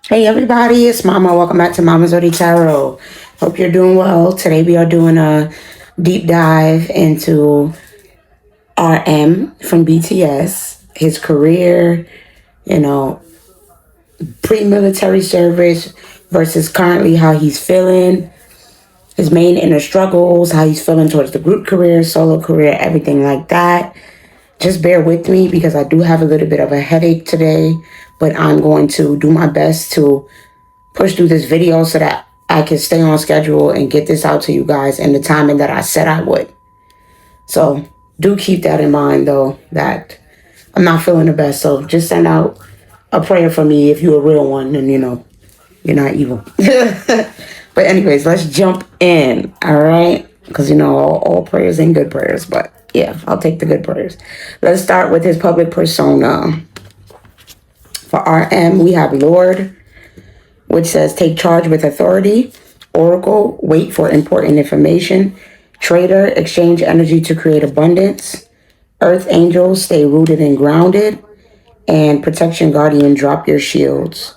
Hey everybody, it's Mama. Welcome back to Mama's Odi Tarot. Hope you're doing well. Today we are doing a deep dive into RM from BTS, his career, you know, pre-military service versus currently how he's feeling, his main inner struggles, how he's feeling towards the group career, solo career, everything like that. Just bear with me because I do have a little bit of a headache today, but I'm going to do my best to push through this video so that I can stay on schedule and get this out to you guys in the timing that I said I would. So do keep that in mind though, that I'm not feeling the best. So just send out a prayer for me if you're a real one and you're not evil. But anyways, let's jump in. All right. Because all prayers ain't good prayers, but yeah, I'll take the good prayers. Let's start with his public persona. For RM, we have Lord, which says take charge with authority. Oracle, wait for important information. Trader, exchange energy to create abundance. Earth angel, stay rooted and grounded. And protection guardian, drop your shields.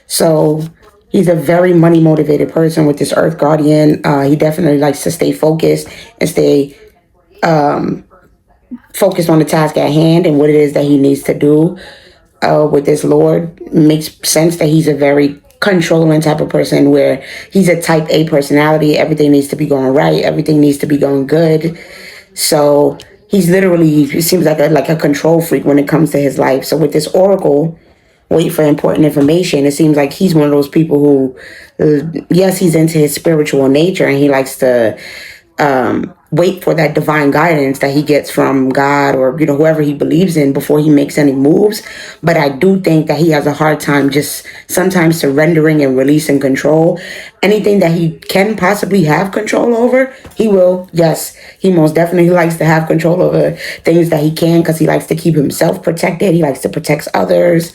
So he's a very money motivated person with this earth guardian. He definitely likes to stay focused and stay focused on the task at hand and what it is that he needs to do. With this Lord, makes sense that he's a very controlling type of person where he's a type A personality. Everything needs to be going right. Everything needs to be going good. So he's literally, he seems like a control freak when it comes to his life. So with this oracle, wait for important information, it seems like he's one of those people who, yes, he's into his spiritual nature and he likes to wait for that divine guidance that he gets from God or whoever he believes in before he makes any moves. But I do think that he has a hard time just sometimes surrendering and releasing control. Anything that he can possibly have control over, he will. Yes, he most definitely likes to have control over things that he can because he likes to keep himself protected. He likes to protect others.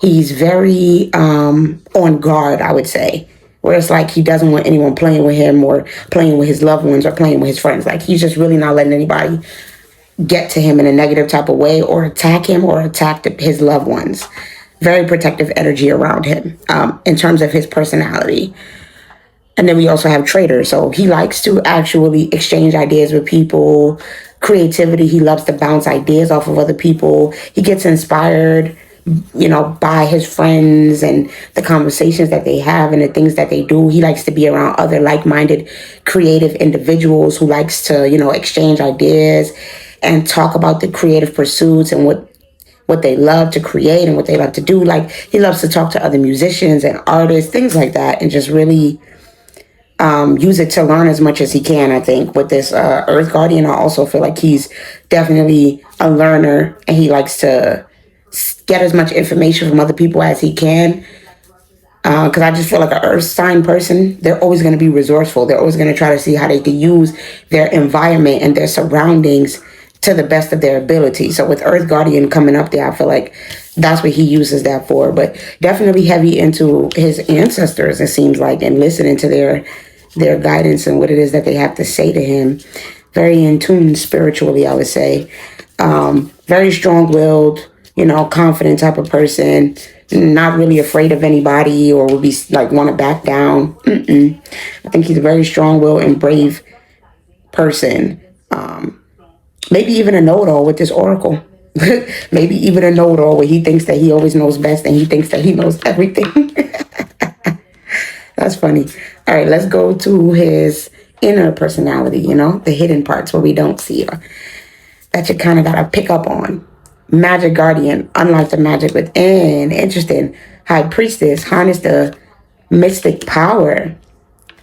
He's very on guard, I would say, where it's like he doesn't want anyone playing with him or playing with his loved ones or playing with his friends. Like he's just really not letting anybody get to him in a negative type of way or attack him or attack his loved ones. Very protective energy around him in terms of his personality. And then we also have Trader. So he likes to actually exchange ideas with people. Creativity, he loves to bounce ideas off of other people. He gets inspired by his friends and the conversations that they have and the things that they do. He likes to be around other like-minded, creative individuals who likes to, exchange ideas and talk about the creative pursuits and what they love to create and what they love to do. Like he loves to talk to other musicians and artists, things like that, and just really use it to learn as much as he can. I think with this Earth Guardian, I also feel like he's definitely a learner and he likes to get as much information from other people as he can. Because I just feel like an earth sign person, they're always going to be resourceful. They're always going to try to see how they can use their environment and their surroundings to the best of their ability. So with Earth Guardian coming up there, I feel like that's what he uses that for. But definitely heavy into his ancestors, it seems like, and listening to their guidance and what it is that they have to say to him. Very in tune spiritually, I would say. Very strong-willed, confident type of person, not really afraid of anybody or would be like want to back down. I think he's a very strong-willed and brave person. Maybe even a know-it-all with this oracle. Maybe even a know-it-all where he thinks that he always knows best and he thinks that he knows everything. That's funny. All right, let's go to his inner personality, the hidden parts where we don't see or that you kind of got to pick up on. Magic Guardian, unlike the magic within. Interesting. High Priestess, harness the mystic power.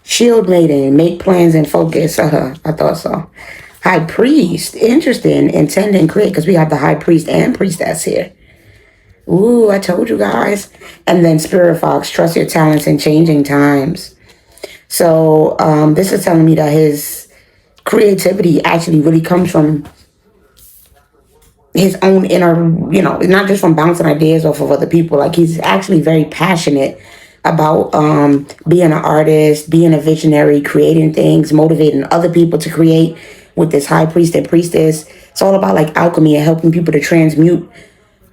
Shield Maiden, make plans and focus. I thought so. High Priest, interesting. Intend and create, because we have the High Priest and Priestess here. Ooh, I told you guys. And then Spirit Fox, trust your talents in changing times. So this is telling me that his creativity actually really comes from his own inner, not just from bouncing ideas off of other people. Like he's actually very passionate about being an artist, being a visionary, creating things, motivating other people to create with this high priest and priestess. It's all about like alchemy and helping people to transmute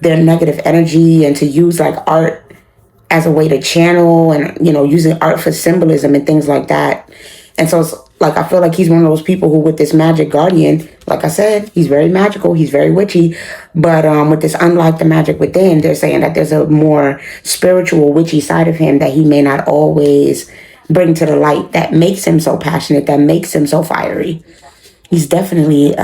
their negative energy and to use like art as a way to channel and, using art for symbolism and things like that. And so it's like, I feel like he's one of those people who, with this magic guardian, like I said, he's very magical, he's very witchy, but with this unlike the magic within, they're saying that there's a more spiritual witchy side of him that he may not always bring to the light, that makes him so passionate, that makes him so fiery. He's definitely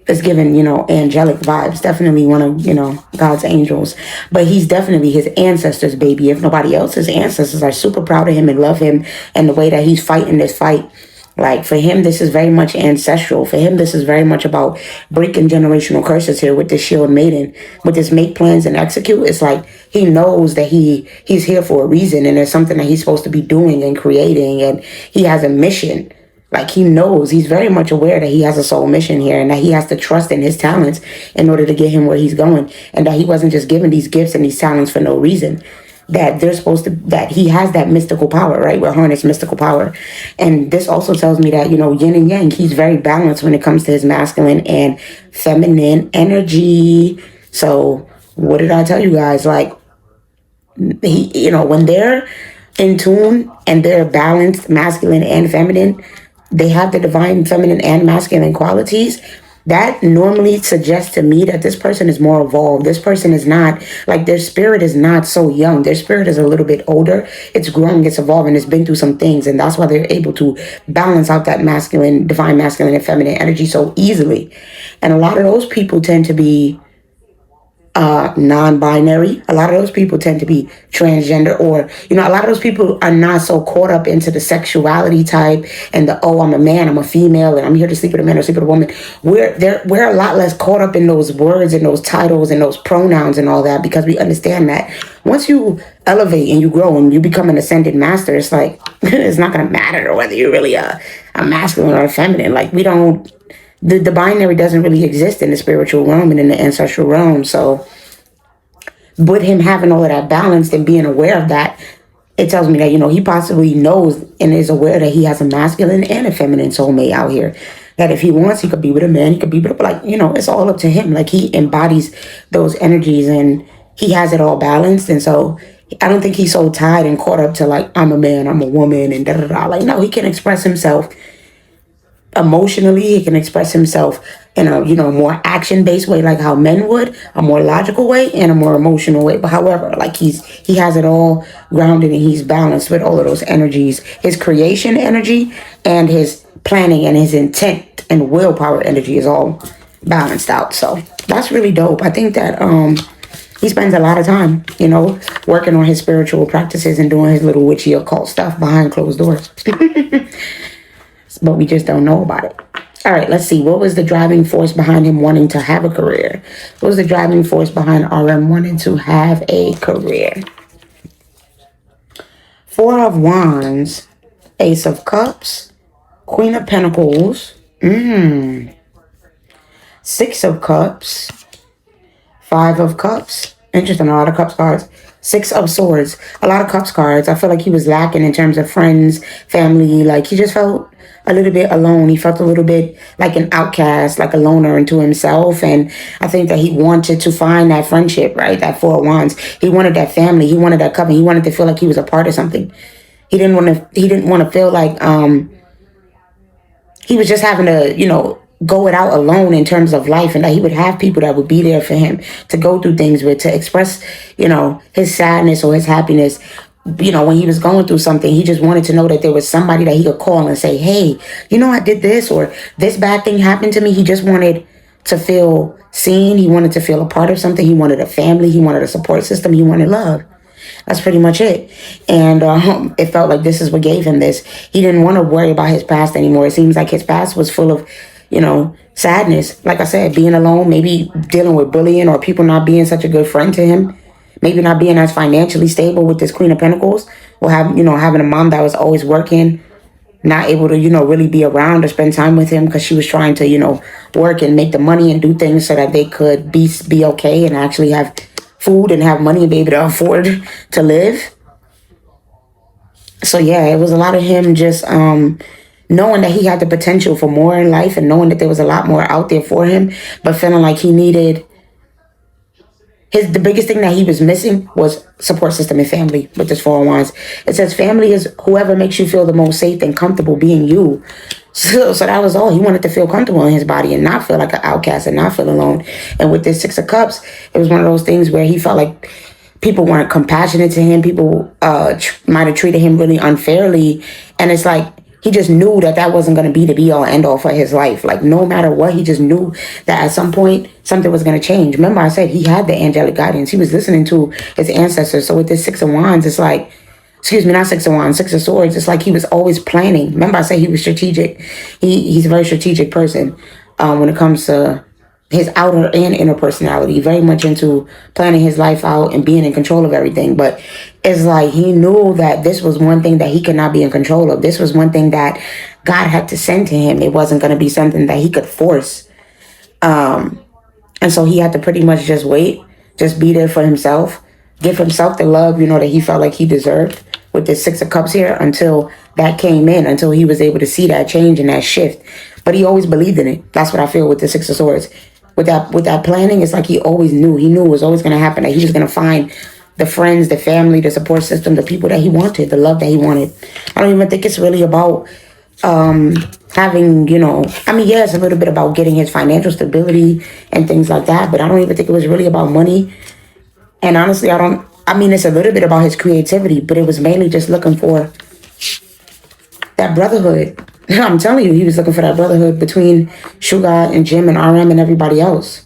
is given, angelic vibes. Definitely one of, God's angels. But he's definitely his ancestors' baby. If nobody else, his ancestors are super proud of him and love him and the way that he's fighting this fight. Like, for him, this is very much ancestral. For him, this is very much about breaking generational curses here with this shield maiden. With this make plans and execute, it's like he knows that he's here for a reason, and there's something that he's supposed to be doing and creating, and he has a mission. Like, he knows, he's very much aware that he has a soul mission here and that he has to trust in his talents in order to get him where he's going. And that he wasn't just given these gifts and these talents for no reason. That they're supposed to, that he has that mystical power, right? We're harness mystical power. And this also tells me that, yin and yang, he's very balanced when it comes to his masculine and feminine energy. So what did I tell you guys? Like, he, when they're in tune and they're balanced, masculine and feminine, they have the divine feminine and masculine qualities. That normally suggests to me that this person is more evolved. This person is not, like, their spirit is not so young. Their spirit is a little bit older. It's growing, it's evolving, it's been through some things. And that's why they're able to balance out that masculine, divine masculine and feminine energy so easily. And a lot of those people tend to be non-binary. A lot of those people tend to be transgender, or a lot of those people are not so caught up into the sexuality type and the, oh, I'm a man, I'm a female, and I'm here to sleep with a man or sleep with a woman. We're a lot less caught up in those words and those titles and those pronouns and all that, because we understand that once you elevate and you grow and you become an ascended master, it's like it's not going to matter whether you're really a masculine or a feminine. Like, we don't. The binary doesn't really exist in the spiritual realm and in the ancestral realm. So with him having all of that balance and being aware of that, it tells me that, he possibly knows and is aware that he has a masculine and a feminine soulmate out here. That if he wants, he could be with a man, he could be with, but it's all up to him. Like, he embodies those energies and he has it all balanced. And so I don't think he's so tied and caught up to, like, I'm a man, I'm a woman, and da-da-da. Like, no, he can express himself emotionally. He can express himself in a more action-based way, like how men would, a more logical way and a more emotional way. But however, like, he has it all grounded and he's balanced with all of those energies, his creation energy and his planning and his intent and willpower energy is all balanced out. So that's really dope. I think that he spends a lot of time working on his spiritual practices and doing his little witchy occult stuff behind closed doors. But we just don't know about it. All right, let's see. What was the driving force behind him wanting to have a career? What was the driving force behind RM wanting to have a career? Four of Wands, Ace of Cups, Queen of Pentacles, Six of Cups, Five of Cups. Interesting, a lot of Cups cards. Six of Swords, a lot of Cups cards. I feel like he was lacking in terms of friends, family. Like, he just felt a little bit alone. He felt a little bit like an outcast, like a loner into himself. And I think that he wanted to find that friendship, right? That Four of Wands. He wanted that family. He wanted that company. He wanted to feel like he was a part of something. He didn't want to feel like he was just having to, go it out alone in terms of life, and that he would have people that would be there for him to go through things with, to express, his sadness or his happiness. When he was going through something, he just wanted to know that there was somebody that he could call and say, hey, I did this, or this bad thing happened to me. He just wanted to feel seen. He wanted to feel a part of something. He wanted a family. He wanted a support system. He wanted love. That's pretty much it. And it felt like this is what gave him this. He didn't want to worry about his past anymore. It seems like his past was full of sadness. Like I said, being alone, maybe dealing with bullying or people not being such a good friend to him. Maybe not being as financially stable with this Queen of Pentacles, or having a mom that was always working, not able to, really be around or spend time with him because she was trying to, work and make the money and do things so that they could be okay and actually have food and have money and be able to afford to live. So yeah, it was a lot of him just knowing that he had the potential for more in life and knowing that there was a lot more out there for him, but feeling like he needed the biggest thing that he was missing was support system and family with this Four of Wands. It says family is whoever makes you feel the most safe and comfortable being you. So that was all. He wanted to feel comfortable in his body and not feel like an outcast and not feel alone. And with this Six of Cups, it was one of those things where he felt like people weren't compassionate to him. People might have treated him really unfairly. And it's like, he just knew that wasn't going to be the be all end all for his life. Like, no matter what, he just knew that at some point something was going to change. Remember, I said he had the angelic guidance. He was listening to his ancestors. So with this Six of Wands, it's like, excuse me, not Six of Wands, Six of Swords. It's like he was always planning. Remember, I said he was strategic. He's a very strategic person when it comes to his outer and inner personality, very much into planning his life out and being in control of everything. But it's like he knew that this was one thing that he could not be in control of. This was one thing that God had to send to him. It wasn't going to be something that he could force. And so he had to pretty much just wait, just be there for himself, give himself the love, that he felt like he deserved with this Six of Cups here until that came in, until he was able to see that change and that shift. But he always believed in it. That's what I feel with the Six of Swords. With that planning, it's like he always knew. He knew it was always going to happen, that he was going to find the friends, the family, the support system, the people that he wanted, the love that he wanted. I don't even think it's really about having, yeah, it's a little bit about getting his financial stability and things like that, but I don't even think it was really about money. And honestly, it's a little bit about his creativity, but it was mainly just looking for that brotherhood. I'm telling you, he was looking for that brotherhood between Sugar and Jim and RM and everybody else.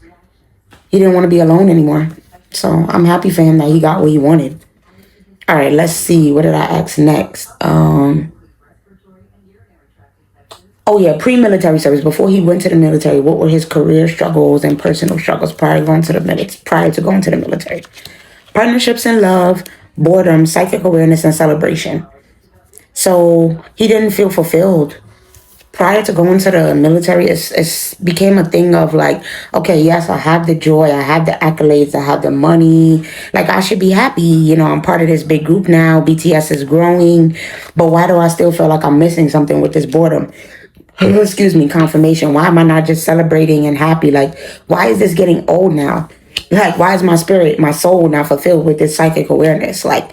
He didn't want to be alone anymore. So I'm happy for him that he got what he wanted. All right, let's see. What did I ask next? Pre-military service. Before he went to the military, what were his career struggles and personal struggles prior to going to the military? Partnerships and love, boredom, psychic awareness, and celebration. So he didn't feel fulfilled. Prior to going to the military, it became a thing of like, okay, yes, I have the joy, I have the accolades, I have the money. Like, I should be happy. I'm part of this big group now. BTS is growing. But why do I still feel like I'm missing something with this boredom? Excuse me, confirmation. Why am I not just celebrating and happy? Like, why is this getting old now? Like, why is my spirit, my soul not fulfilled with this psychic awareness? Like,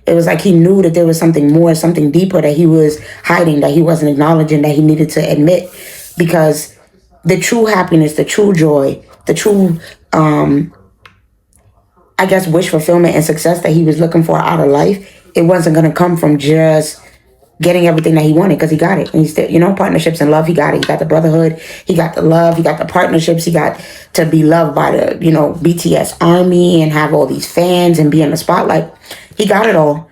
it was like he knew that there was something more, something deeper that he was hiding, that he wasn't acknowledging, that he needed to admit. Because the true happiness, the true joy, the true, wish fulfillment and success that he was looking for out of life, it wasn't going to come from just getting everything that he wanted, because he got it. And he still, partnerships and love, he got it. He got the brotherhood, he got the love, he got the partnerships, he got to be loved by the, BTS army and have all these fans and be in the spotlight. He got it all.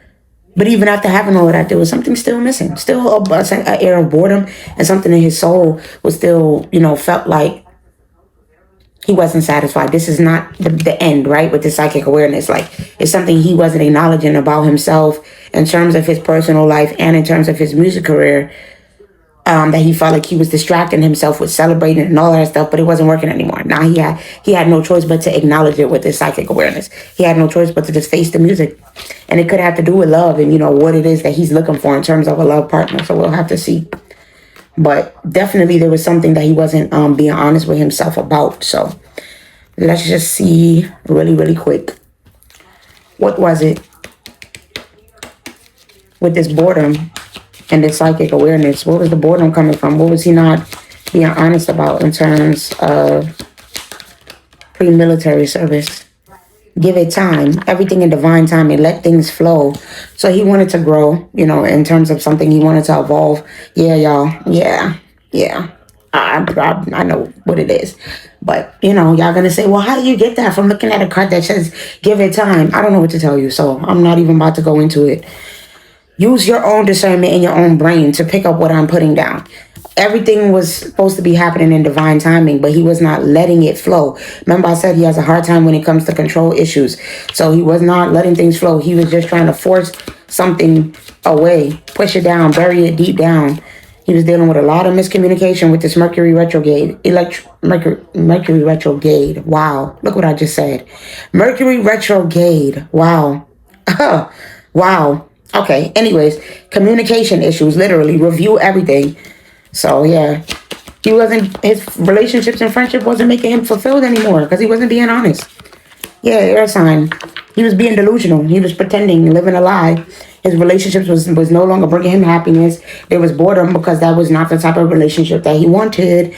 But even after having all of that, there was something still missing. Still an air of boredom, and something in his soul was still, felt like he wasn't satisfied. This is not the end, right? With the psychic awareness. Like, it's something he wasn't acknowledging about himself in terms of his personal life and in terms of his music career. That he felt like he was distracting himself with celebrating and all that stuff, but it wasn't working anymore. Now he had no choice but to acknowledge it with his psychic awareness. He had no choice but to just face the music. And it could have to do with love and, what it is that he's looking for in terms of a love partner. So we'll have to see. But definitely there was something that he wasn't being honest with himself about. So let's just see really, really quick. What was it with this boredom and this psychic awareness? What was the boredom coming from? What was he not being honest about in terms of pre-military service? Give it time, everything in divine time, and let things flow. So he wanted to grow, in terms of something he wanted to evolve. Yeah, y'all. Yeah. I know what it is. But, y'all going to say, well, how do you get that from looking at a card that says, give it time? I don't know what to tell you. So I'm not even about to go into it. Use your own discernment in your own brain to pick up what I'm putting down. Everything was supposed to be happening in divine timing, but he was not letting it flow. Remember, I said he has a hard time when it comes to control issues. So he was not letting things flow. He was just trying to force something away, push it down, bury it deep down. He was dealing with a lot of miscommunication with this Mercury retrograde. Mercury retrograde. Wow. Look what I just said. Mercury retrograde. Wow. Wow. Okay. Anyways, communication issues, literally review everything. So yeah, his relationships and friendship wasn't making him fulfilled anymore because he wasn't being honest. Yeah, air sign. He was being delusional. He was pretending, living a lie. His relationships was no longer bringing him happiness. There was boredom because that was not the type of relationship that he wanted.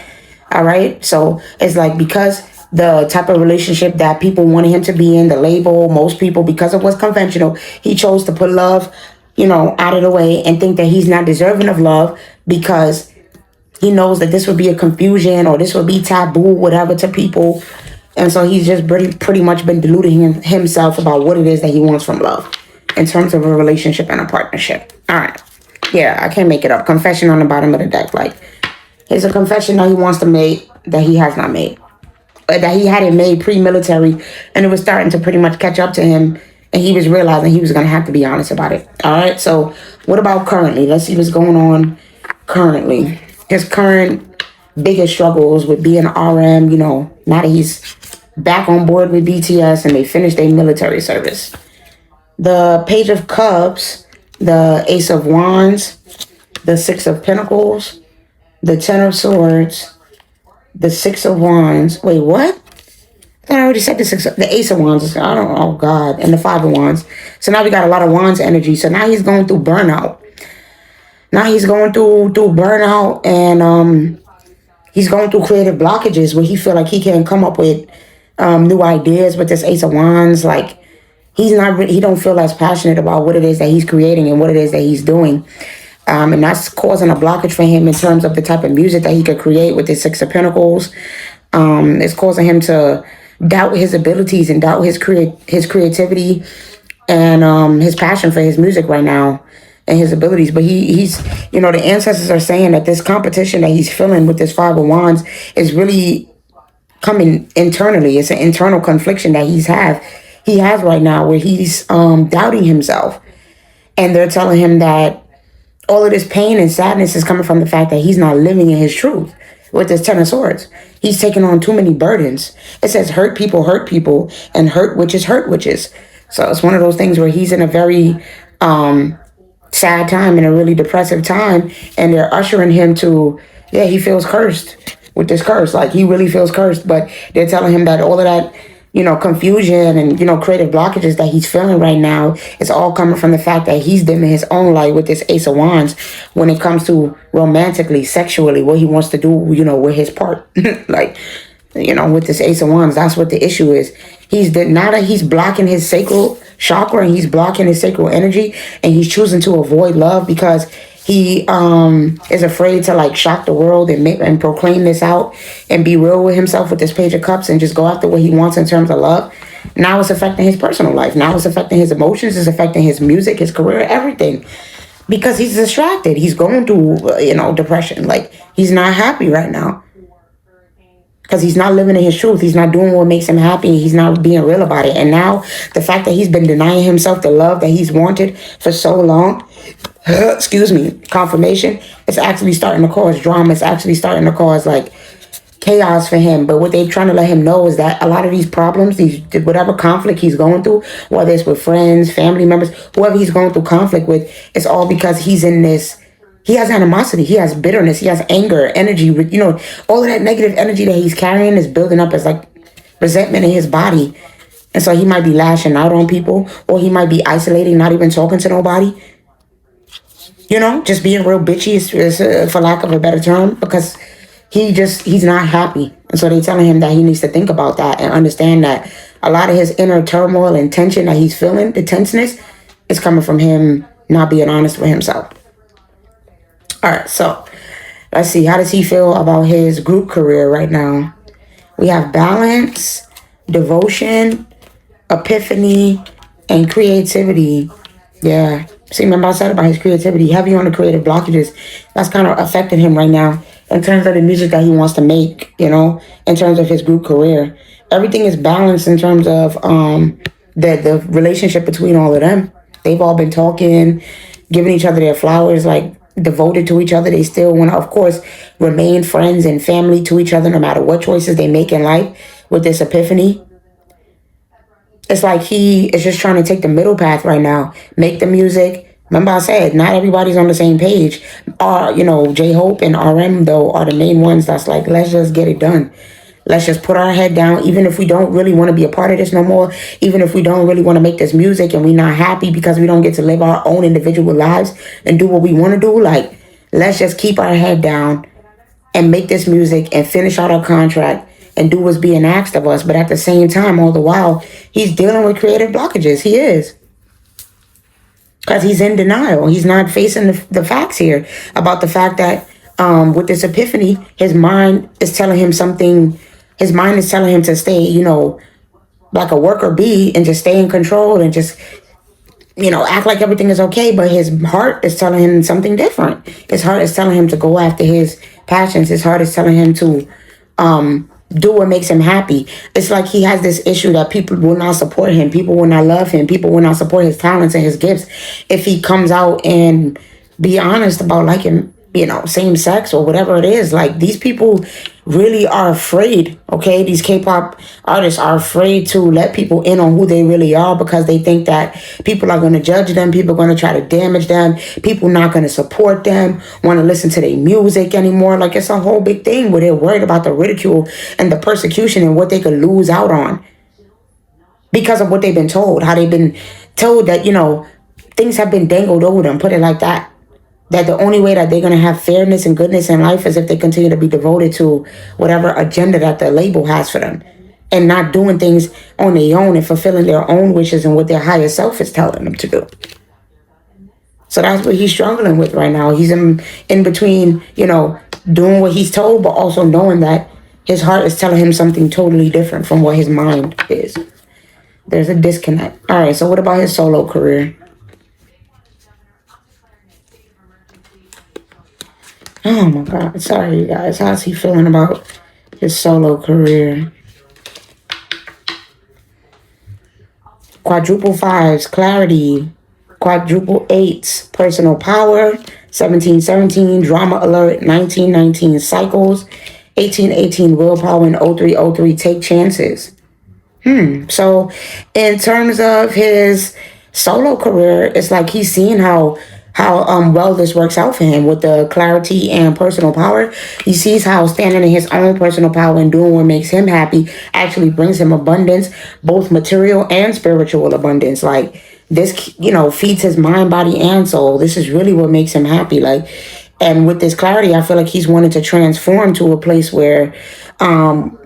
All right. So it's like because the type of relationship that people wanted him to be in, the label, most people, because it was conventional, he chose to put love, out of the way and think that he's not deserving of love because he knows that this would be a confusion or this would be taboo, whatever, to people. And so he's just pretty much been deluding himself about what it is that he wants from love in terms of a relationship and a partnership. All right. Yeah, I can't make it up. Confession on the bottom of the deck. Like, here's a confession that he wants to make that he has not made. That he hadn't made pre-military. And it was starting to pretty much catch up to him. And he was realizing he was going to have to be honest about it. All right. So what about currently? Let's see what's going on currently. His current biggest struggles with being RM, now that he's back on board with BTS and they finished their military service. The Page of Cups, the Ace of Wands, the Six of Pentacles, the Ten of Swords, the Six of Wands. Wait, what? I already said the Ace of Wands. I don't. Oh God, and the Five of Wands. So now we got a lot of Wands energy. So now he's going through burnout. Now he's going through burnout, and he's going through creative blockages where he feel like he can't come up with new ideas with this Ace of Wands. Like he don't feel as passionate about what it is that he's creating and what it is that he's doing. And that's causing a blockage for him in terms of the type of music that he could create with the Six of Pentacles. It's causing him to doubt his abilities and doubt his creativity and his passion for his music right now and his abilities. But he's the ancestors are saying that this competition that he's feeling with this Five of Wands is really coming internally. It's an internal confliction that he has right now where he's doubting himself. And they're telling him that all of this pain and sadness is coming from the fact that he's not living in his truth with this Ten of Swords. He's taking on too many burdens. It says hurt people, and hurt witches, hurt witches. So it's one of those things where he's in a very sad time, in a really depressive time, and they're ushering him to, he feels cursed with this curse. Like, he really feels cursed, but they're telling him that all of that, confusion and, creative blockages that he's feeling right now is all coming from the fact that he's dimming his own light with this Ace of Wands when it comes to romantically, sexually, what he wants to do, with his part. Like, with this Ace of Wands, that's what the issue is. Now that he's blocking his sacral chakra and he's blocking his sacral energy and he's choosing to avoid love because he is afraid to like shock the world and proclaim this out and be real with himself with this Page of Cups and just go after what he wants in terms of love. Now it's affecting his personal life. Now it's affecting his emotions. It's affecting his music, his career, everything. Because he's distracted. He's going through, depression. Like, he's not happy right now. Because he's not living in his truth. He's not doing what makes him happy. He's not being real about it. And now the fact that he's been denying himself the love that he's wanted for so long, confirmation, it's actually starting to cause drama. It's actually starting to cause like chaos for him. But what they're trying to let him know is that a lot of these problems, whatever conflict he's going through, whether it's with friends, family members, whoever he's going through conflict with, it's all because he's in this. He has animosity. He has bitterness. He has anger, energy. All of that negative energy that he's carrying is building up as like resentment in his body. And so he might be lashing out on people, or he might be isolating, not even talking to nobody. Just being real bitchy is for lack of a better term, because he's not happy. And so they're telling him that he needs to think about that and understand that a lot of his inner turmoil and tension that he's feeling, the tenseness, is coming from him not being honest with himself. All right, so let's see. How does he feel about his group career right now? We have balance, devotion, epiphany, and creativity. Yeah. See, remember I said about his creativity, heavy on the creative blockages. That's kind of affecting him right now in terms of the music that he wants to make, in terms of his group career. Everything is balanced in terms of the relationship between all of them. They've all been talking, giving each other their flowers, like devoted to each other. They still want to, of course, remain friends and family to each other no matter what choices they make in life with this epiphany. It's like he is just trying to take the middle path right now. Make the music. Remember I said, not everybody's on the same page. J-Hope and RM, though, are the main ones that's like, let's just get it done. Let's just put our head down, even if we don't really want to be a part of this no more, even if we don't really want to make this music and we're not happy because we don't get to live our own individual lives and do what we want to do. Like, let's just keep our head down and make this music and finish out our contract and do what's being asked of us. But at the same time, all the while, he's dealing with creative blockages. He is. Because he's in denial. He's not facing the facts here about the fact that with this epiphany, his mind is telling him something. His mind is telling him to stay, like a worker bee and just stay in control and just, act like everything is okay. But his heart is telling him something different. His heart is telling him to go after his passions. His heart is telling him to do what makes him happy. It's like he has this issue that people will not support him. People will not love him. People will not support his talents and his gifts if he comes out and be honest about liking, same sex or whatever it is. Like, these people really are afraid, okay? These K-pop artists are afraid to let people in on who they really are because they think that people are going to judge them. People are going to try to damage them. People not going to support them, want to listen to their music anymore. Like, it's a whole big thing where they're worried about the ridicule and the persecution and what they could lose out on because of what they've been told, how they've been told that, things have been dangled over them, put it like that. That the only way that they're going to have fairness and goodness in life is if they continue to be devoted to whatever agenda that the label has for them and not doing things on their own and fulfilling their own wishes and what their higher self is telling them to do. So that's what he's struggling with right now. He's in between, doing what he's told, but also knowing that his heart is telling him something totally different from what his mind is. There's a disconnect. All right, so what about his solo career? Oh my God. Sorry, you guys. How's he feeling about his solo career? Quadruple fives, clarity. Quadruple eights, personal power. 1717, drama alert. 1919, cycles. 1818, willpower. And 0303, take chances. So in terms of his solo career, it's like he's seeing how well this works out for him with the clarity and personal power. He sees how standing in his own personal power and doing what makes him happy actually brings him abundance, both material and spiritual abundance. Like, this, feeds his mind, body, and soul. This is really what makes him happy. Like, and with this clarity, I feel like he's wanting to transform to a place where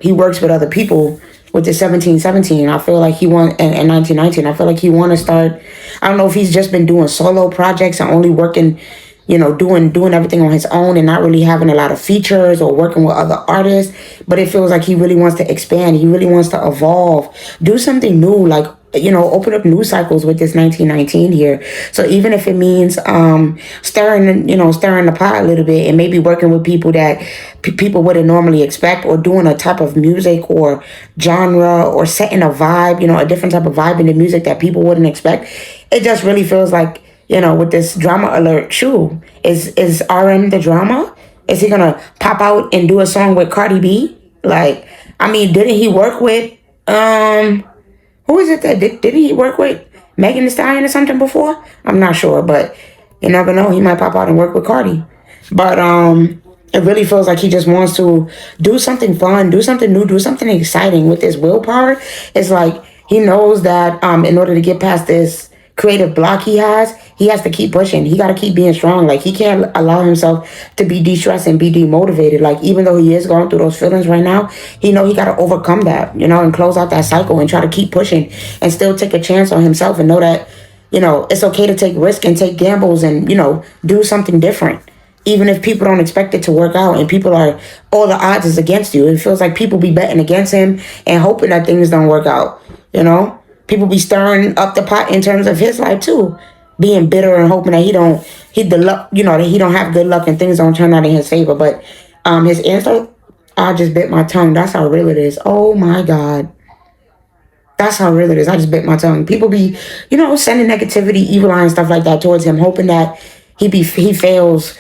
he works with other people. With the 1717, I feel like he want, and 1919, I feel like he want to start. I don't know if he's just been doing solo projects and only working, doing everything on his own and not really having a lot of features or working with other artists. But it feels like he really wants to expand. He really wants to evolve, do something new, like, open up new cycles with this 1919 here. So even if it means stirring the pot a little bit and maybe working with people that people wouldn't normally expect, or doing a type of music or genre or setting a vibe, a different type of vibe in the music that people wouldn't expect. It just really feels like, with this drama alert, is RM the drama? Is he gonna pop out and do a song with Cardi B? Like, I mean, didn't he work with who is it that did he work with? Megan Thee Stallion or something before? I'm not sure, but you never know. He might pop out and work with Cardi. But it really feels like he just wants to do something fun, do something new, do something exciting with his willpower. It's like he knows that in order to get past this creative block he has to keep pushing. He got to keep being strong. Like, he can't allow himself to be de-stressed and be demotivated. Like, even though he is going through those feelings right now, he got to overcome that, and close out that cycle and try to keep pushing and still take a chance on himself and know that, it's okay to take risk and take gambles and, do something different. Even if people don't expect it to work out and all the odds is against you. It feels like people be betting against him and hoping that things don't work out, People be stirring up the pot in terms of his life too, being bitter and hoping that that he don't have good luck and things don't turn out in his favor. But his answer, I just bit my tongue. That's how real it is. Oh my God. That's how real it is. I just bit my tongue. People be, sending negativity, evil eye and stuff like that towards him, hoping that he fails.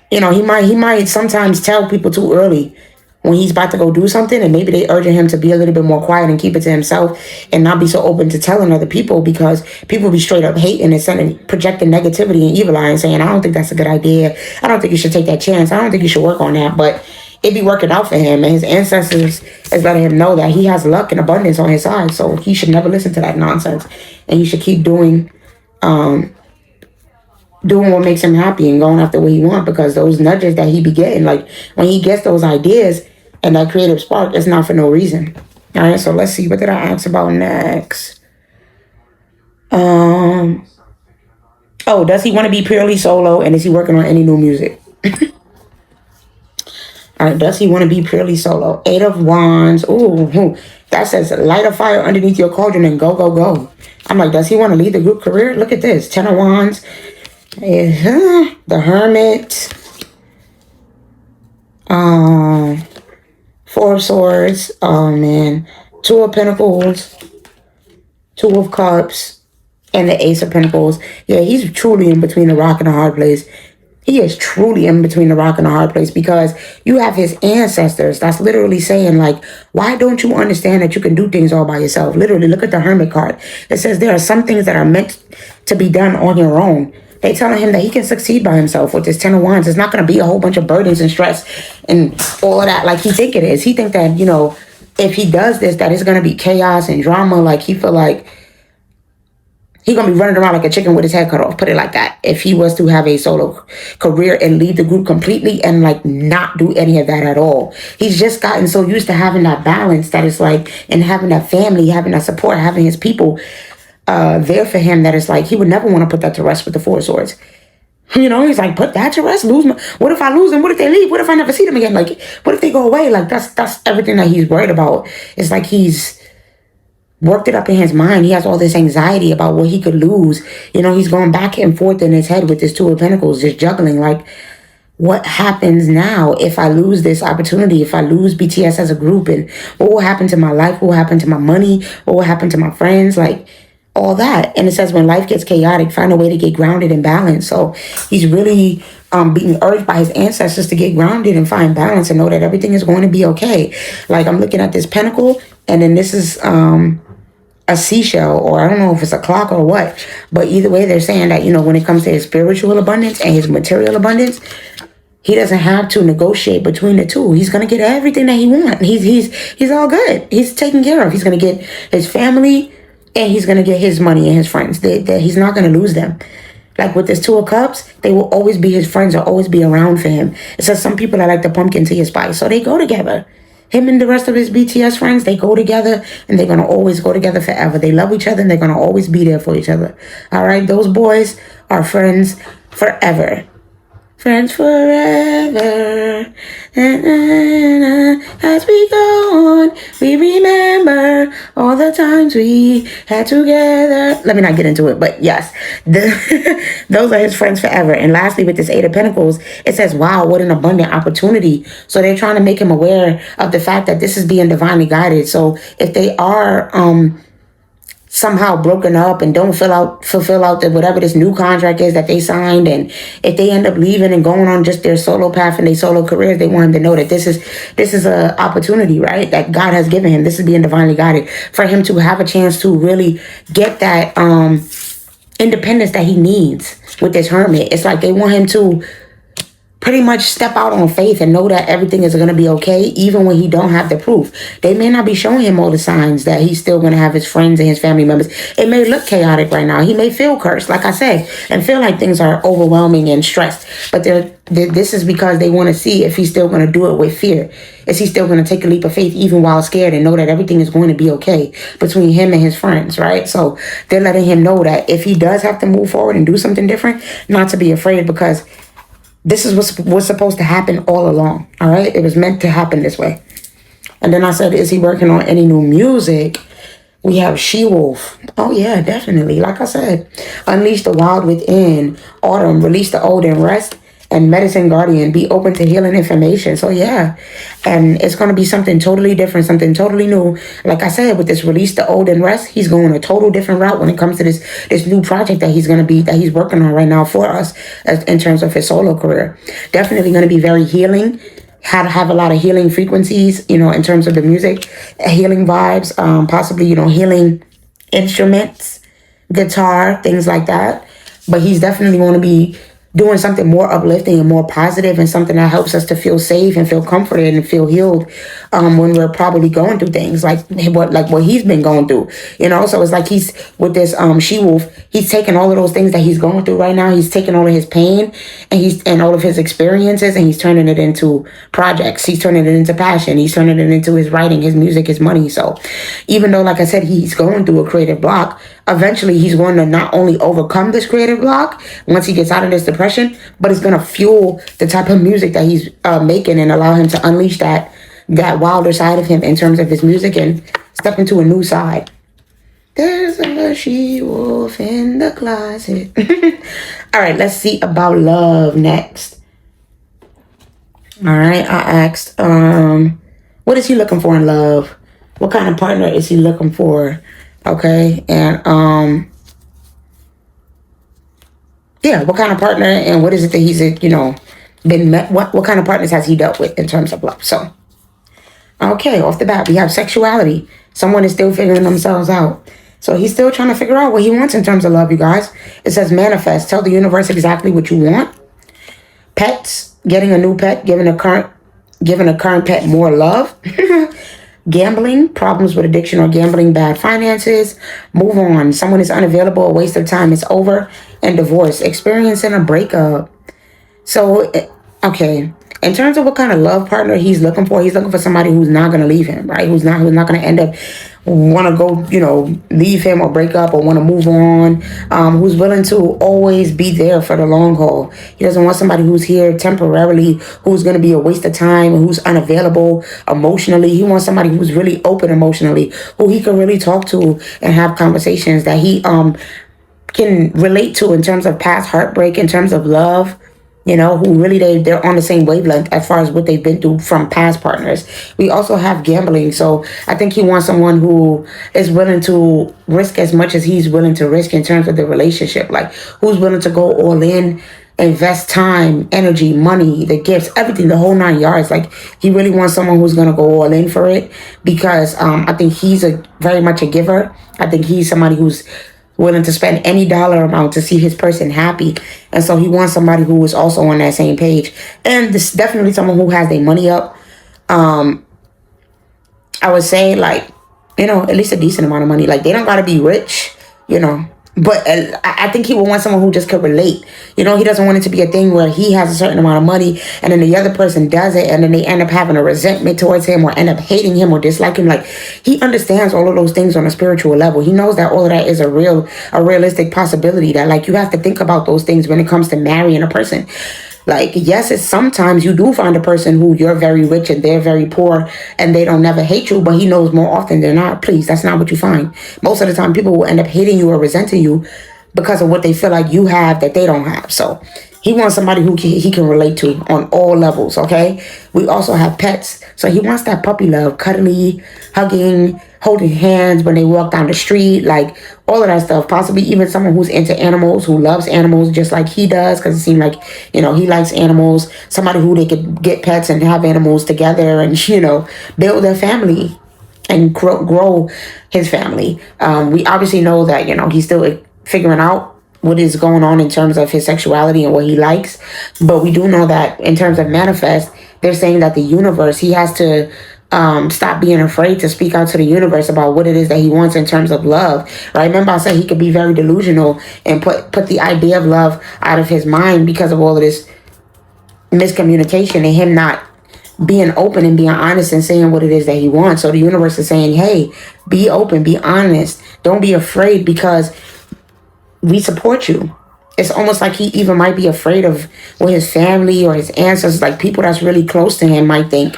He might sometimes tell people too early when he's about to go do something, and maybe they urging him to be a little bit more quiet and keep it to himself and not be so open to telling other people, because people be straight up hating and projecting negativity and evil eye and saying, I don't think that's a good idea. I don't think you should take that chance. I don't think you should work on that. But it be working out for him, and his ancestors is letting him know that he has luck and abundance on his side. So he should never listen to that nonsense, and he should keep doing what makes him happy and going after what he wants, because those nudges that he be getting, like when he gets those ideas and that creative spark, it's not for no reason. All right, so let's see, what did I ask about next? Oh, does he want to be purely solo, and is he working on any new music? All right, does he want to be purely solo? 8 of Wands. Ooh, that says light a fire underneath your cauldron and go, go, go. I'm like, does he want to lead the group career? Look at this. 10 of Wands. The Hermit. 4 of Swords. Oh, man. 2 of Pentacles. 2 of Cups. And the Ace of Pentacles. Yeah, he's truly in between a rock and a hard place. He is truly in between the rock and the hard place, because you have his ancestors that's literally saying, like, why don't you understand that you can do things all by yourself? Literally, look at the Hermit card. It says there are some things that are meant to be done on your own. They telling him that he can succeed by himself with this 10 of Wands. It's not going to be a whole bunch of burdens and stress and all of that like he think it is. He think that, if he does this, that it's going to be chaos and drama. Like, he feel like he's going to be running around like a chicken with his head cut off, put it like that. If he was to have a solo career and leave the group completely and like not do any of that at all. He's just gotten so used to having that balance that it's like, and having that family, having that support, having his people there for him, that it's like he would never want to put that to rest with the 4 of Swords. He's like, put that to rest, what if I lose them? What if they leave? What if I never see them again? Like, what if they go away? Like, that's everything that he's worried about. It's like he's worked it up in his mind. He has all this anxiety about what he could lose. He's going back and forth in his head with this 2 of Pentacles, just juggling, like, what happens now if I lose this opportunity, if I lose BTS as a group, and what will happen to my life? What will happen to my money? What will happen to my friends? Like, all that. And it says when life gets chaotic, find a way to get grounded and balanced. So he's really being urged by his ancestors to get grounded and find balance and know that everything is going to be okay. Like, I'm looking at this pentacle, and then this is a seashell, or I don't know if it's a clock or what, but either way, they're saying that, when it comes to his spiritual abundance and his material abundance, he doesn't have to negotiate between the two. He's going to get everything that he wants. He's all good. He's taken care of. He's going to get his family, and he's going to get his money and his friends. He's not going to lose them. Like with this 2 of Cups, they will always be his friends, or always be around for him. It says some people are like the pumpkin to your spice, so they go together. Him and the rest of his BTS friends, they go together, and they're going to always go together forever. They love each other, and they're going to always be there for each other. All right? Those boys are friends forever. Friends forever. As we go on, we remember all the times we had together. Let me not get into it, but yes, those are his friends forever. And lastly, with this 8 of Pentacles, it says, wow, what an abundant opportunity. So they're trying to make him aware of the fact that this is being divinely guided. So if they are somehow broken up and don't fulfill out whatever this new contract is that they signed, and if they end up leaving and going on just their solo path and their solo careers, they want him to know that this is a opportunity, right, that God has given him. This is being divinely guided for him to have a chance to really get that independence that he needs with this Hermit. It's like they want him to pretty much step out on faith and know that everything is going to be okay, even when he don't have the proof. They may not be showing him all the signs that he's still going to have his friends and his family members. It may look chaotic right now. He may feel cursed, like I said, and feel like things are overwhelming and stressed. But this is because they want to see if he's still going to do it with fear. Is he still going to take a leap of faith even while scared, and know that everything is going to be okay between him and his friends, right? So they're letting him know that if he does have to move forward and do something different, not to be afraid, because this is what's supposed to happen all along, all right? It was meant to happen this way. And then I said, is he working on any new music? We have She-Wolf. Oh, yeah, definitely. Like I said, unleash the wild within. Autumn, release the old and rest. And Medicine Guardian, be open to healing information. So, yeah. And it's going to be something totally different, something totally new. Like I said, with this release the old and rest, he's going a total different route when it comes to this new project that he's working on right now for us in terms of his solo career. Definitely going to be very healing. Have a lot of healing frequencies, in terms of the music, healing vibes, possibly, healing instruments, guitar, things like that. But he's definitely going to be doing something more uplifting and more positive, and something that helps us to feel safe and feel comforted and feel healed when we're probably going through things like what he's been going through. So it's like he's with this she-wolf. He's taking all of those things that he's going through right now. He's taking all of his pain and all of his experiences, and he's turning it into projects. He's turning it into passion. He's turning it into his writing, his music, his money. So even though, like I said, he's going through a creative block, eventually he's going to not only overcome this creative block once he gets out of this depression, but it's going to fuel the type of music that he's making and allow him to unleash that wilder side of him in terms of his music and step into a new side. There's a she-wolf in the closet. All right, let's see about love next. All right, I asked, what is he looking for in love? What kind of partner is he looking for? Okay, and what kind of partner, and what is it that he's been met? What kind of partners has he dealt with in terms of love? So, okay, off the bat, we have sexuality. Someone is still figuring themselves out. So he's still trying to figure out what he wants in terms of love, you guys. It says manifest. Tell the universe exactly what you want. Pets, getting a new pet, giving a current pet more love. Gambling, problems with addiction or gambling, bad finances. Move on. Someone is unavailable, a waste of time, it's over. And divorce, experiencing a breakup. So, okay. In terms of what kind of love partner he's looking for somebody who's not going to leave him, right? Who's not going to end up want to go, leave him or break up or want to move on, who's willing to always be there for the long haul. He doesn't want somebody who's here temporarily, who's going to be a waste of time, who's unavailable emotionally. He wants somebody who's really open emotionally, who he can really talk to and have conversations that he can relate to in terms of past heartbreak, in terms of love. Who really they're on the same wavelength as far as what they've been through from past partners. We also have gambling. So I think he wants someone who is willing to risk as much as he's willing to risk in terms of the relationship. Like, who's willing to go all in, invest time, energy, money, the gifts, everything, the whole 9 yards. Like, he really wants someone who's going to go all in for it, because I think he's very much a giver. I think he's somebody who's willing to spend any dollar amount to see his person happy. And so he wants somebody who is also on that same page. And this is definitely someone who has their money up. I would say, like, at least a decent amount of money. Like, they don't got to be rich, But I think he would want someone who just could relate. He doesn't want it to be a thing where he has a certain amount of money and then the other person does it and then they end up having a resentment towards him or end up hating him or disliking him. Like, he understands all of those things on a spiritual level. He knows that all of that is a realistic possibility, that, like, you have to think about those things when it comes to marrying a person. Like, yes, it's sometimes you do find a person who you're very rich and they're very poor and they don't never hate you, but he knows more often than not, please, that's not what you find. Most of the time, people will end up hating you or resenting you because of what they feel like you have that they don't have. So he wants somebody who he can relate to on all levels, okay? We also have pets. So he wants that puppy love, cuddly, hugging, holding hands when they walk down the street, like all of that stuff. Possibly even someone who's into animals, who loves animals just like he does, because it seems like, he likes animals. Somebody who they could get pets and have animals together and, build their family and grow his family. We obviously know that, he's still figuring out what is going on in terms of his sexuality and what he likes. But we do know that in terms of manifest, they're saying that the universe, he has to stop being afraid to speak out to the universe about what it is that he wants in terms of love. Right? Remember, I said he could be very delusional and put the idea of love out of his mind because of all of this miscommunication and him not being open and being honest and saying what it is that he wants. So the universe is saying, hey, be open, be honest. Don't be afraid, because we support you. It's almost like he even might be afraid of what his family or his ancestors, like people that's really close to him, might think.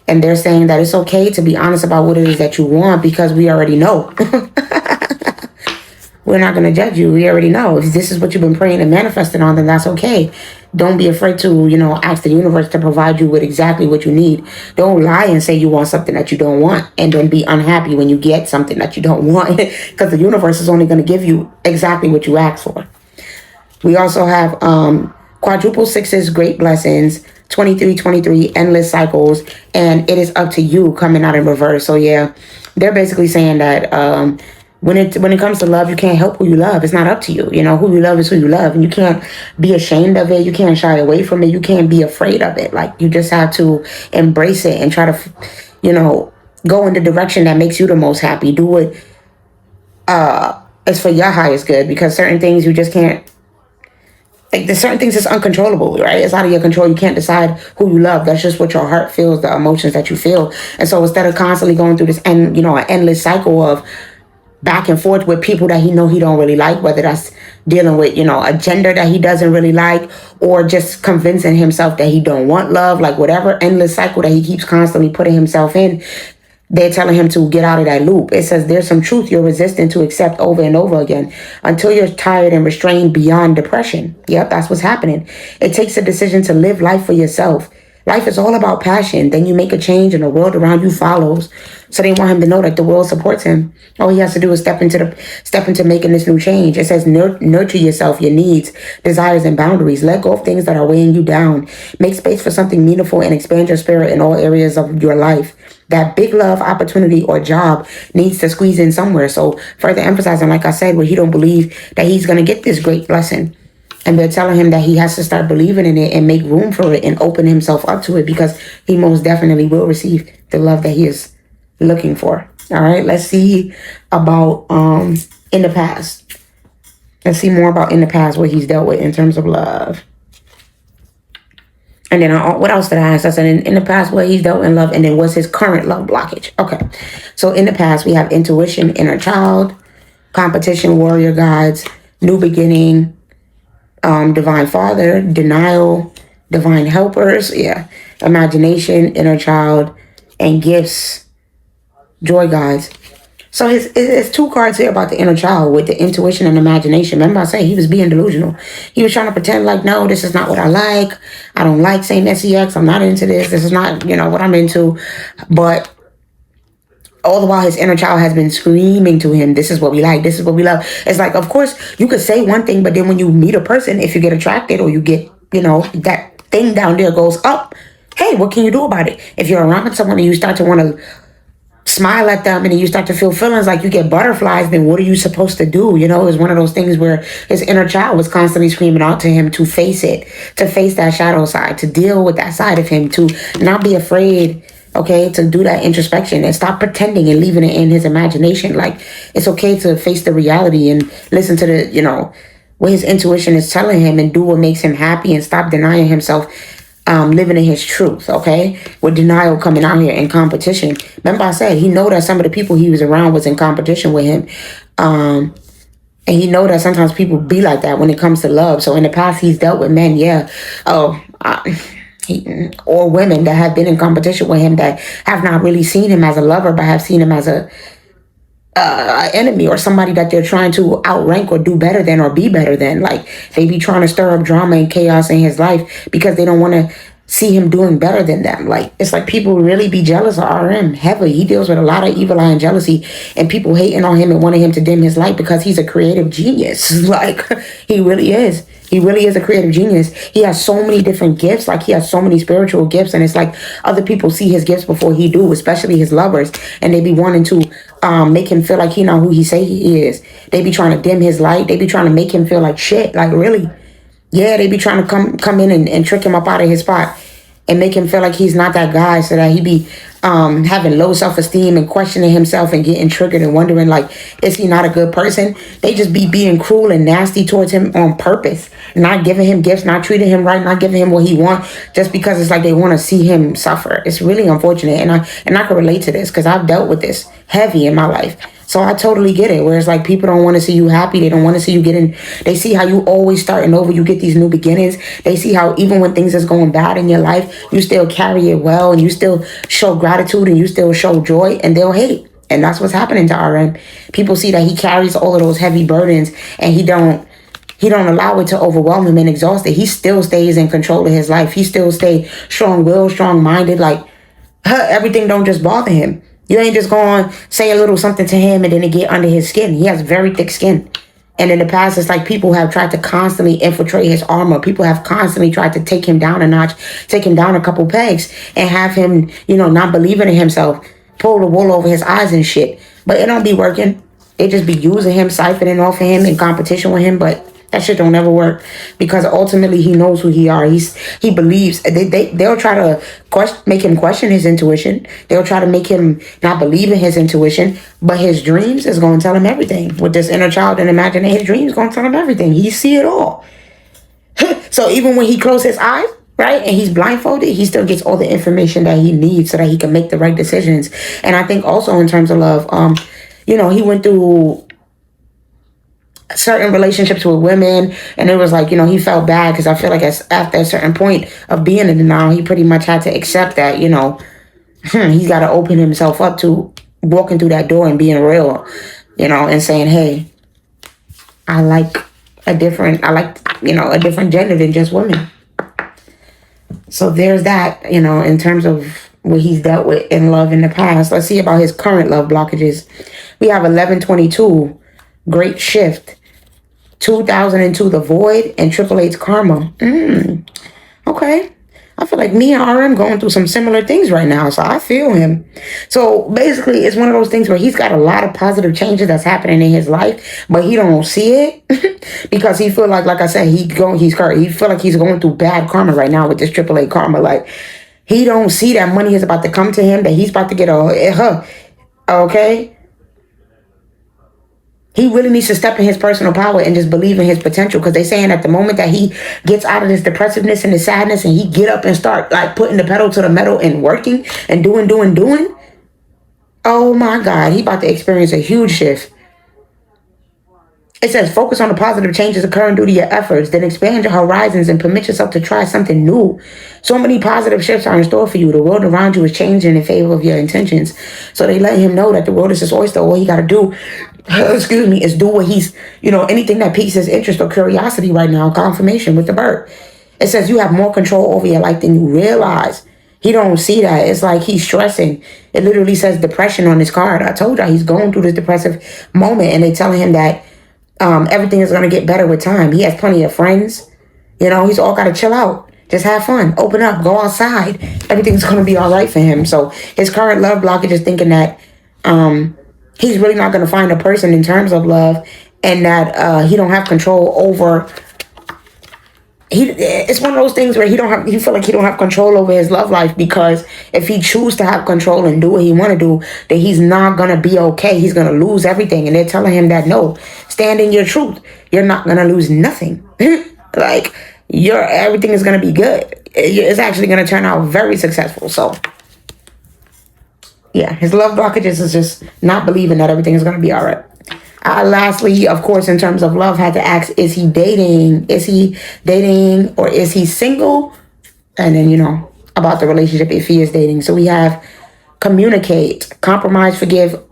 And they're saying that it's okay to be honest about what it is that you want, because we already know. We're not going to judge you. We already know. If this is what you've been praying and manifesting on, then that's okay. Don't be afraid to, ask the universe to provide you with exactly what you need. Don't lie and say you want something that you don't want and then be unhappy when you get something that you don't want, because the universe is only going to give you exactly what you asked for. We also have quadruple sixes, great blessings, 23, endless cycles, and it is up to you coming out in reverse. So yeah, they're basically saying that when it comes to love, you can't help who you love. It's not up to you. You know, who you love is who you love, and you can't be ashamed of it. You can't shy away from it. You can't be afraid of it. Like, you just have to embrace it and try to, go in the direction that makes you the most happy. Do it is for your highest good, because certain things you just can't. Like, there's certain things that's uncontrollable, right? It's out of your control. You can't decide who you love. That's just what your heart feels, the emotions that you feel. And so instead of constantly going through this an endless cycle of back and forth with people that he don't really like, whether that's dealing with, a gender that he doesn't really like, or just convincing himself that he don't want love, like whatever endless cycle that he keeps constantly putting himself in, they're telling him to get out of that loop. It says there's some truth you're resistant to accept over and over again until you're tired and restrained beyond depression. Yep, that's what's happening. It takes a decision to live life for yourself. Life is all about passion. Then you make a change and the world around you follows. So they want him to know that the world supports him. All he has to do is step into making this new change. It says nurture yourself, your needs, desires, and boundaries. Let go of things that are weighing you down. Make space for something meaningful and expand your spirit in all areas of your life. That big love, opportunity, or job needs to squeeze in somewhere. So further emphasizing, like I said, where he don't believe that he's going to get this great blessing. And they're telling him that he has to start believing in it and make room for it and open himself up to it, because he most definitely will receive the love that he is looking for. All right, let's see about in the past. Let's see more about in the past, what he's dealt with in terms of love. And then what else did I ask? I said in the past, what he's dealt in love, and then what's his current love blockage. Okay, so in the past, we have intuition, inner child, competition, warrior guides, new beginning, divine father, denial, divine helpers, imagination, inner child, and gifts, joy guides. So his two cards here about the inner child with the intuition and imagination. Remember I said he was being delusional. He was trying to pretend like, no, this is not what I like. I don't like saying sex. I'm not into this. This is not, what I'm into. But all the while, his inner child has been screaming to him, this is what we like, this is what we love. It's like, of course, you could say one thing, but then when you meet a person, if you get attracted or you get, that thing down there goes up, hey, what can you do about it? If you're around someone and you start to want to smile at them and then you start to feel feelings like you get butterflies, then what are you supposed to do? It's one of those things where his inner child was constantly screaming out to him to face it, to face that shadow side, to deal with that side of him, to not be afraid, okay, to do that introspection and stop pretending and leaving it in his imagination. Like, it's okay to face the reality and listen to the, what his intuition is telling him and do what makes him happy and stop denying himself, living in his truth, okay? With denial coming out here in competition. Remember I said he know that some of the people he was around was in competition with him. And he know that sometimes people be like that when it comes to love. So in the past, he's dealt with men, or women that have been in competition with him that have not really seen him as a lover, but have seen him as a enemy or somebody that they're trying to outrank or do better than or be better than. Like, they be trying to stir up drama and chaos in his life because they don't want to see him doing better than them. Like, it's like people really be jealous of RM heavily. He deals with a lot of evil eye and jealousy, and people hating on him and wanting him to dim his light because he's a creative genius. Like, he really is. He really is a creative genius. He has so many different gifts. Like, he has so many spiritual gifts. And it's like other people see his gifts before he do, especially his lovers. And they be wanting to make him feel like he not who he say he is. They be trying to dim his light. They be trying to make him feel like shit. Like, really? Yeah, they be trying to come in and trick him up out of his spot and make him feel like he's not that guy, so that he be having low self-esteem and questioning himself and getting triggered and wondering, like, is he not a good person? They just be being cruel and nasty towards him on purpose, not giving him gifts, not treating him right, not giving him what he wants, just because it's like they want to see him suffer. It's really unfortunate, and I can relate to this because I've dealt with this heavy in my life. So I totally get it. Whereas, like, people don't want to see you happy. They don't want to see you getting. They see how you always starting over. You get these new beginnings. They see how even when things is going bad in your life, you still carry it well and you still show gratitude and you still show joy, and they'll hate. And that's what's happening to RM. People see that he carries all of those heavy burdens and he don't allow it to overwhelm him and exhaust it. He still stays in control of his life. He still stay strong-willed, strong-minded. Like, everything don't just bother him. You ain't just going to say a little something to him and then it get under his skin. He has very thick skin. And in the past, it's like people have tried to constantly infiltrate his armor. People have constantly tried to take him down a notch, take him down a couple pegs, and have him, not believing in himself, pull the wool over his eyes and shit. But it don't be working. They just be using him, siphoning off of him in competition with him, but that shit don't ever work because ultimately he knows who he are. He believes they'll try to make him question his intuition. They'll try to make him not believe in his intuition, but his dreams is going to tell him everything. With this inner child and imagining his dreams going to tell him everything. He see it all. So even when he closes his eyes, right, and he's blindfolded, he still gets all the information that he needs so that he can make the right decisions. And I think also in terms of love, he went through certain relationships with women, and it was like, he felt bad because I feel like after a certain point of being in denial, he pretty much had to accept that, he's got to open himself up to walking through that door and being real, and saying, hey, I like a different gender than just women. So there's that, in terms of what he's dealt with in love in the past. Let's see about his current love blockages. We have 1122, Great Shift, 2002, The Void, and Triple H's Karma. Okay. I feel like me and RM going through some similar things right now, so I feel him. So basically, it's one of those things where he's got a lot of positive changes that's happening in his life, but he don't see it because he feel like I said, he feel like he's going through bad karma right now with this Triple A karma. Like, he don't see that money is about to come to him, that he's about to get okay? He really needs to step in his personal power and just believe in his potential, because they saying at the moment that he gets out of this depressiveness and the sadness and he get up and start like putting the pedal to the metal and working and doing, oh my God, he about to experience a huge shift. It says, focus on the positive changes occurring due to your efforts, then expand your horizons and permit yourself to try something new. So many positive shifts are in store for you. The world around you is changing in favor of your intentions. So they let him know that the world is his oyster. All he got to do, is do what he's, anything that piques his interest or curiosity right now, confirmation with the bird. It says you have more control over your life than you realize. He don't see that. It's like he's stressing. It literally says depression on his card. I told you he's going through this depressive moment, and they telling him that everything is going to get better with time. He has plenty of friends. He's all got to chill out. Just have fun. Open up. Go outside. Everything's going to be all right for him. So his current love blockage is thinking that he's really not going to find a person in terms of love, and that he don't have control over. It's one of those things where he feel like he don't have control over his love life, because if he choose to have control and do what he want to do, then he's not going to be okay. He's going to lose everything. And they're telling him that, no, stand in your truth. You're not going to lose nothing. Like, everything is going to be good. It's actually going to turn out very successful. So yeah, his love blockages is just not believing that everything is going to be all right. Lastly, of course, in terms of love, had to ask, is he dating? Is he dating or is he single? And then, about the relationship if he is dating. So we have communicate, compromise, forgive,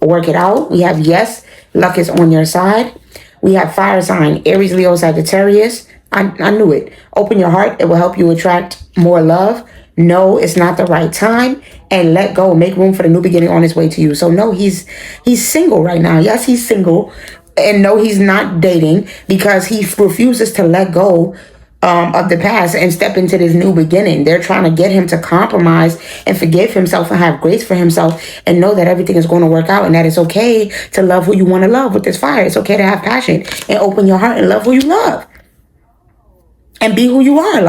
work it out. We have yes, luck is on your side. We have fire sign, Aries, Leo, Sagittarius. I knew it. Open your heart. It will help you attract more love. No, it's not the right time. And let go. Make room for the new beginning on its way to you. So no, he's single right now. Yes, he's single. And no, he's not dating, because he refuses to let go of the past and step into this new beginning. They're trying to get him to compromise and forgive himself and have grace for himself and know that everything is going to work out, and that it's okay to love who you want to love with this fire. It's okay to have passion and open your heart and love who you love. And be who you are,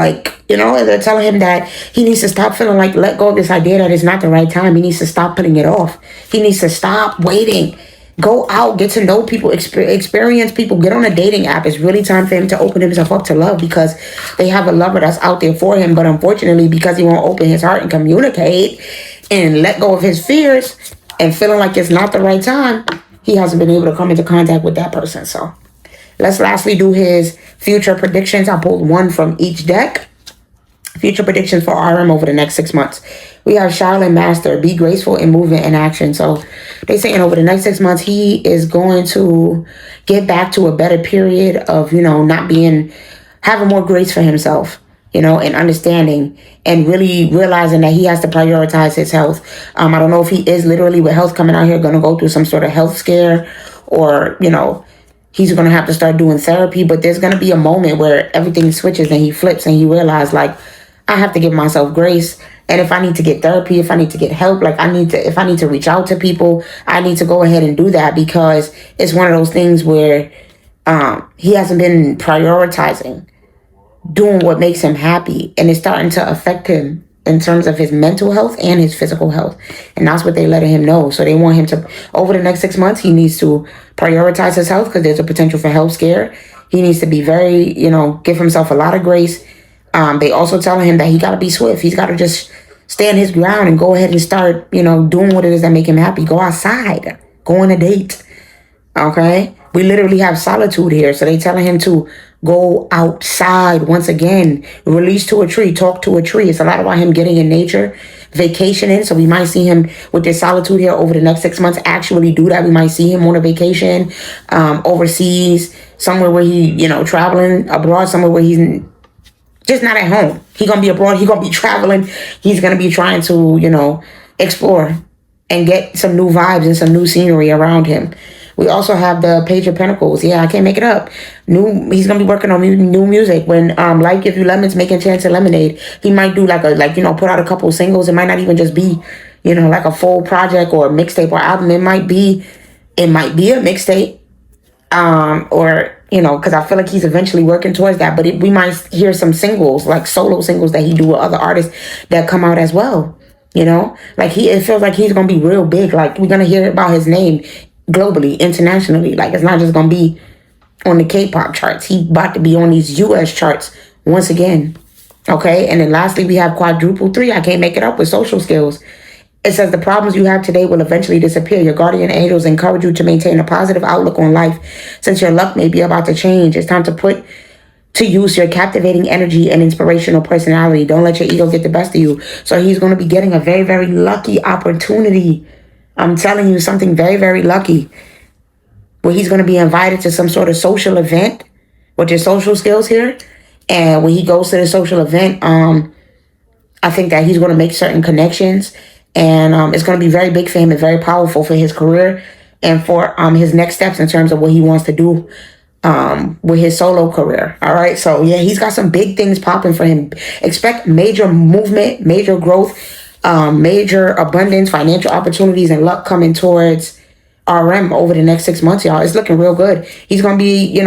they're telling him that he needs to stop feeling like, let go of this idea that it's not the right time. He needs to stop putting it off. He needs to stop waiting. Go out, get to know people, experience people, get on a dating app. It's really time for him to open himself up to love, because they have a lover that's out there for him. But unfortunately, because he won't open his heart and communicate and let go of his fears and feeling like it's not the right time, he hasn't been able to come into contact with that person. So let's lastly do his future predictions. I pulled one from each deck. Future predictions for RM over the next 6 months. We have Charlotte Master, be graceful in movement and action. So they saying over the next 6 months, he is going to get back to a better period of, having more grace for himself, and understanding and really realizing that he has to prioritize his health. I don't know if he is literally, with health coming out here, going to go through some sort of health scare, or, he's going to have to start doing therapy. But there's going to be a moment where everything switches and he flips and he realizes, I have to give myself grace And if I need to get therapy, if I need to get help, like if I need to reach out to people, I need to go ahead and do that, because it's one of those things where he hasn't been prioritizing doing what makes him happy, and it's starting to affect him in terms of his mental health and his physical health. And that's what they letting him know. So they want him to, over the next 6 months, he needs to prioritize his health, because there's a potential for health scare. He needs to be very, give himself a lot of grace. They also telling him that he got to be swift. He's got to just stand his ground and go ahead and start, doing what it is that make him happy. Go outside, go on a date. Okay? We literally have solitude here. So they telling him to go outside once again, release to a tree, talk to a tree. It's a lot about him getting in nature, vacationing. So we might see him with this solitude here over the next 6 months actually do that. We might see him on a vacation overseas, somewhere where he, traveling abroad, somewhere where he's just not at home. He gonna be abroad. He gonna be traveling. He's gonna be trying to, explore and get some new vibes and some new scenery around him. We also have the Page of Pentacles. Yeah, I can't make it up. He's gonna be working on new music. When Life Gives You Lemons, Making Chance of Lemonade. He might do put out a couple of singles. It might not even just be, like a full project or a mixtape or album. It might be a mixtape. Because I feel like he's eventually working towards that. But we might hear some singles, like solo singles that he do with other artists that come out as well. It feels like he's gonna be real big. Like, we're gonna hear about his name globally, internationally. Like, it's not just gonna be on the K-pop charts. He about to be on these US charts once again. Okay, and then lastly, we have quadruple 3. I can't make it up with social skills. It says the problems you have today will eventually disappear. Your guardian angels encourage you to maintain a positive outlook on life, since your luck may be about to change. It's time to put to use your captivating energy and inspirational personality. Don't let your ego get the best of you. So he's going to be getting a very, very lucky opportunity. I'm telling you, something very, very lucky, where he's going to be invited to some sort of social event with his social skills here. And when he goes to the social event, I think that he's going to make certain connections. And it's going to be very big for him and very powerful for his career and for his next steps in terms of what he wants to do with his solo career. All right. So, yeah, he's got some big things popping for him. Expect major movement, major growth, major abundance, financial opportunities, and luck coming towards RM over the next 6 months, y'all. It's looking real good. He's going to be,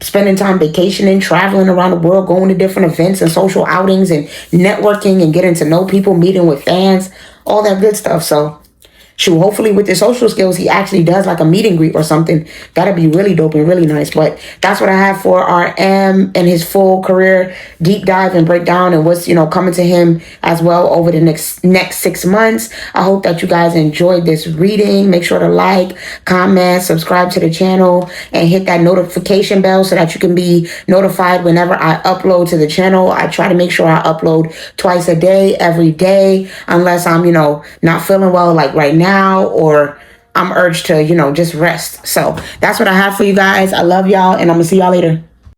spending time vacationing, traveling around the world, going to different events and social outings and networking and getting to know people, meeting with fans, all that good stuff. So, hopefully with the social skills, he actually does like a meet and greet or something. That'd be really dope and really nice. But that's what I have for RM and his full career deep dive and breakdown and what's, coming to him as well over the next 6 months. I hope that you guys enjoyed this reading. Make sure to like, comment, subscribe to the channel, and hit that notification bell so that you can be notified whenever I upload to the channel. I try to make sure I upload twice a day, every day, unless I'm, not feeling well like right now, or I'm urged to, just rest. So that's what I have for you guys. I love y'all, and I'm gonna see y'all later.